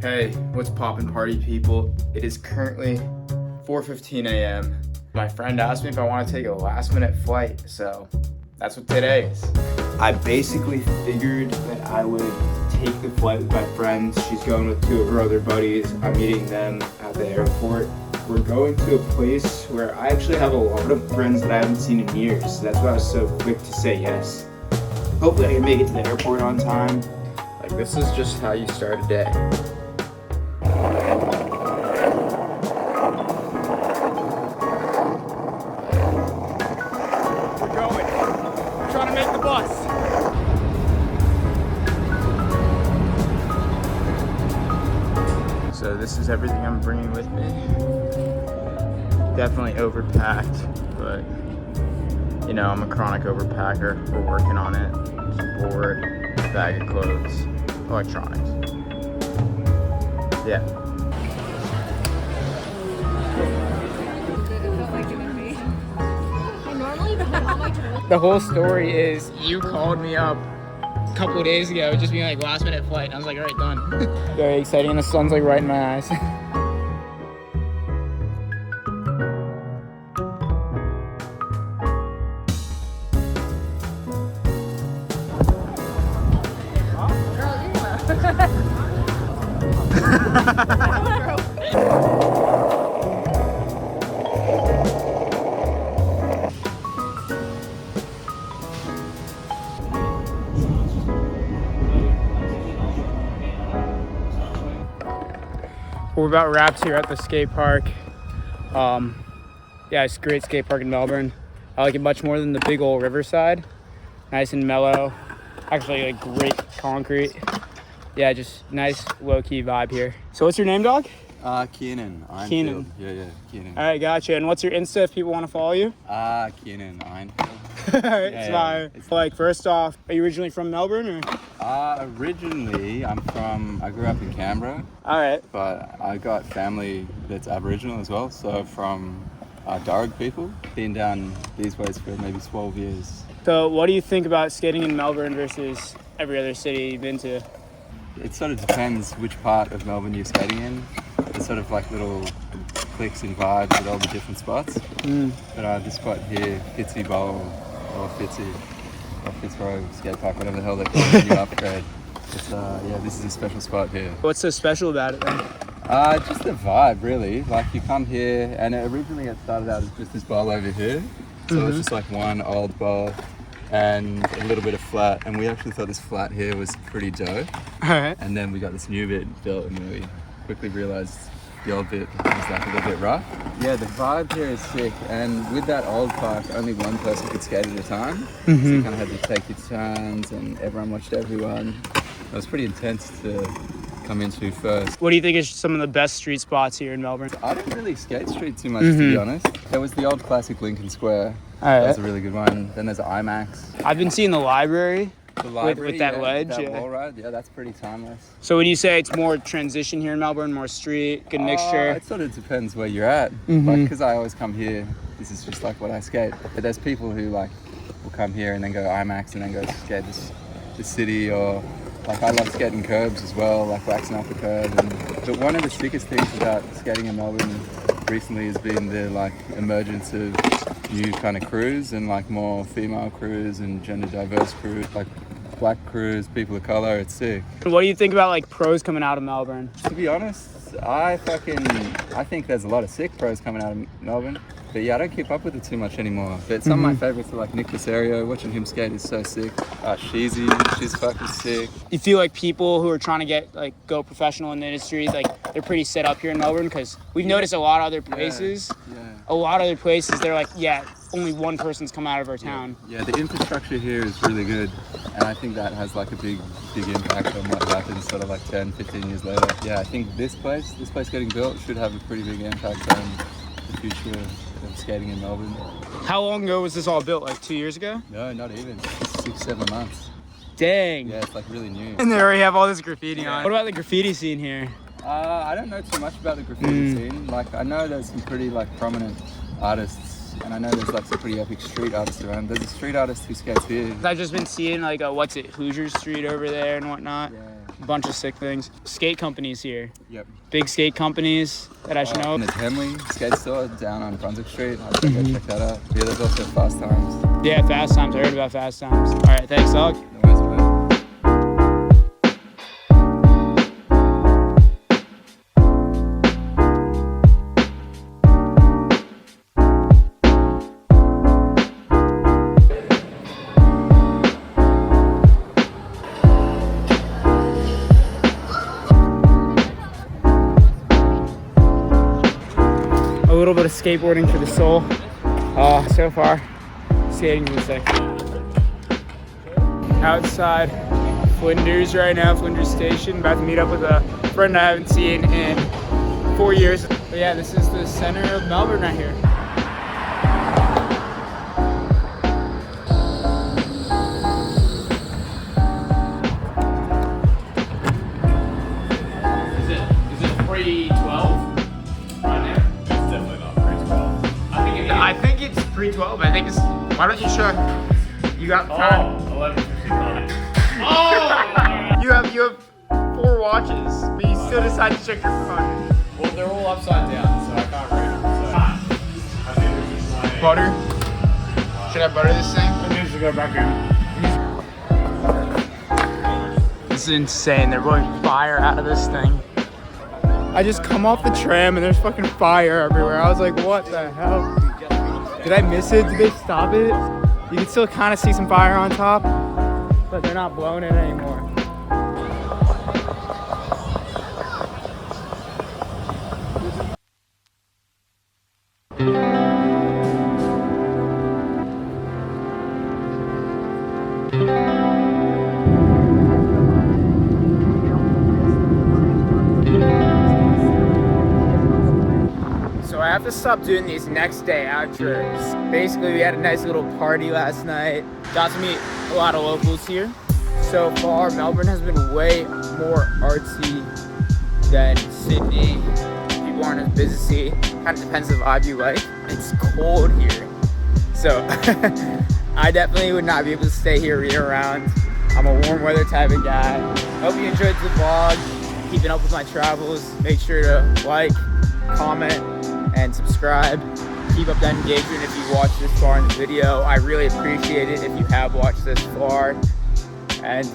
Hey, what's poppin' party people? It is currently 4:15 a.m. My friend asked me if I want to take a last minute flight, so that's what today is. I basically figured that I would take the flight with my friends. She's going with two of her other buddies. I'm meeting them at the airport. We're going to a place where I actually have a lot of friends that I haven't seen in years, so that's why I was so quick to say yes. Hopefully I can make it to the airport on time. Like, this is just how you start a day. So this is everything I'm bringing with me. Definitely overpacked, but you know, I'm a chronic overpacker. We're working on it. Board, bag of clothes, electronics. Yeah. The whole story is you called me up a couple of days ago, just being like last minute flight. And I was like, all right, done. Very exciting, and the sun's like right in my eyes. We're about wrapped here at the skate park. Yeah, it's a great skate park in Melbourne. I like it much more than the big old Riverside. Nice and mellow. Actually, like great concrete. Yeah, just nice low-key vibe here. So what's your name, dog? Keenan. Keenan. Yeah, Keenan. All right, gotcha. And what's your Insta if people want to follow you? Keenan. Einfield. It's fire. Like, first off, are you originally from Melbourne or? Originally, I grew up in Canberra. All right. But I got family that's Aboriginal as well, so from Darug people. Been down these ways for maybe 12 years. So what do you think about skating in Melbourne versus every other city you've been to? It sort of depends which part of Melbourne you're skating in. There's sort of like little clicks and vibes at all the different spots. But this spot here, Fitzy Bowl, or Fitzroy Skate Park, whatever the hell they call it, new upgrade. It's, this is a special spot here. What's so special about it then? Just the vibe, really. Like, you come here, and originally it started out as just this bowl over here. So it's just like one old bowl and a little bit of flat, and we actually thought this flat here was pretty dope. All right. And then we got this new bit built, and we quickly realized the old bit was like a little bit rough. Yeah, the vibe here is sick, and with that old park, only one person could skate at a time. So you kind of had to take your turns, and everyone watched everyone. It was pretty intense to come into first. What do you think is some of the best street spots here in Melbourne? I don't really skate street too much, to be honest. There was the old classic Lincoln Square. All right. That's a really good one. Then there's IMAX. I've been seeing the library. The library, with that ledge, that wall ride, yeah, that's pretty timeless. So would you say it's more transition here in Melbourne, more street, good mixture? It sort of depends where you're at. Like, because I always come here, this is just like what I skate. But there's people who like will come here and then go IMAX and then go skate the city, or like I love skating curbs as well, like waxing off the curb. But one of the sickest things about skating in Melbourne recently has been the like emergence of new kind of crews, and like more female crews and gender diverse crews, like black crews, people of color. It's sick. What do you think about like pros coming out of Melbourne? To be honest, I think there's a lot of sick pros coming out of Melbourne. But yeah, I don't keep up with it too much anymore. But some of my favorites are like Nick Casario. Watching him skate is so sick. Sheezy, she's fucking sick. You feel like people who are trying to go professional in the industry, like they're pretty set up here in Melbourne? Because we've noticed a lot of other places. A lot of other places, they're like, yeah, only one person's come out of our town. Yeah, the infrastructure here is really good. And I think that has like a big impact on what happens sort of like 10, 15 years later. Yeah, I think this place getting built should have a pretty big impact on the future of skating in Melbourne. How long ago was this all built? Like 2 years ago? No, not even. 6-7 months. Dang. Yeah, it's like really new. And they already have all this graffiti on. What about the graffiti scene here? I don't know too much about the graffiti scene. Like, I know there's some pretty like prominent artists And I know there's like some pretty epic street artists around. There's a street artist who skates here. I've just been seeing like what's it, Hoosier Street over there and whatnot. Yeah. A bunch of sick things. Skate companies here. Yep. Big skate companies that I should know. And there's Henley skate store down on Brunswick Street. I'll go check that out. Yeah, there's also Fast Times. Yeah, Fast Times. I heard about Fast Times. All right, thanks, dog. No worries, man. A little bit of skateboarding for the soul. So far, skating's been sick. Outside Flinders right now, Flinders Station. About to meet up with a friend I haven't seen in 4 years. But yeah, this is the center of Melbourne right here. Is it pre-12 right now? It's definitely not pre-12. I think it's pre-12. I think it's. Why don't you show? You got time. 11:59. You have 4 watches, but you still decide to check your phone. Well, they're all upside down, so I can't read them. So I think there's just like Butter. Should I butter this thing? It needs to go back in. This is insane. They're blowing fire out of this thing. I just come off the tram and there's fucking fire everywhere. I was like, what the hell? Did I miss it? Did they stop it? You can still kind of see some fire on top, but they're not blowing it anymore. So I have to stop doing these next day outros. Basically, we had a nice little party last night. Got to meet a lot of locals here. So far, Melbourne has been way more artsy than Sydney. People aren't as busy. Kind of depends on the vibe you like. It's cold here. So I definitely would not be able to stay here year-round. I'm a warm weather type of guy. Hope you enjoyed the vlog. Keeping up with my travels. Make sure to like, comment, and subscribe. Keep up that engagement if you watched this far in the video. I really appreciate it if you have watched this far. And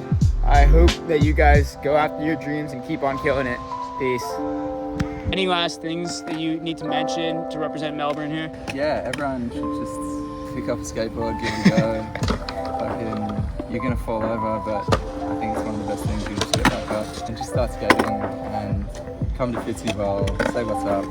I hope that you guys go after your dreams and keep on killing it. Peace. Any last things that you need to mention to represent Melbourne here? Yeah, everyone should just pick up a skateboard, give it a go. Fucking, you're gonna fall over, but I think it's one of the best things. You just get back up and just start skating and come to Fitzy Bowl, say what's up.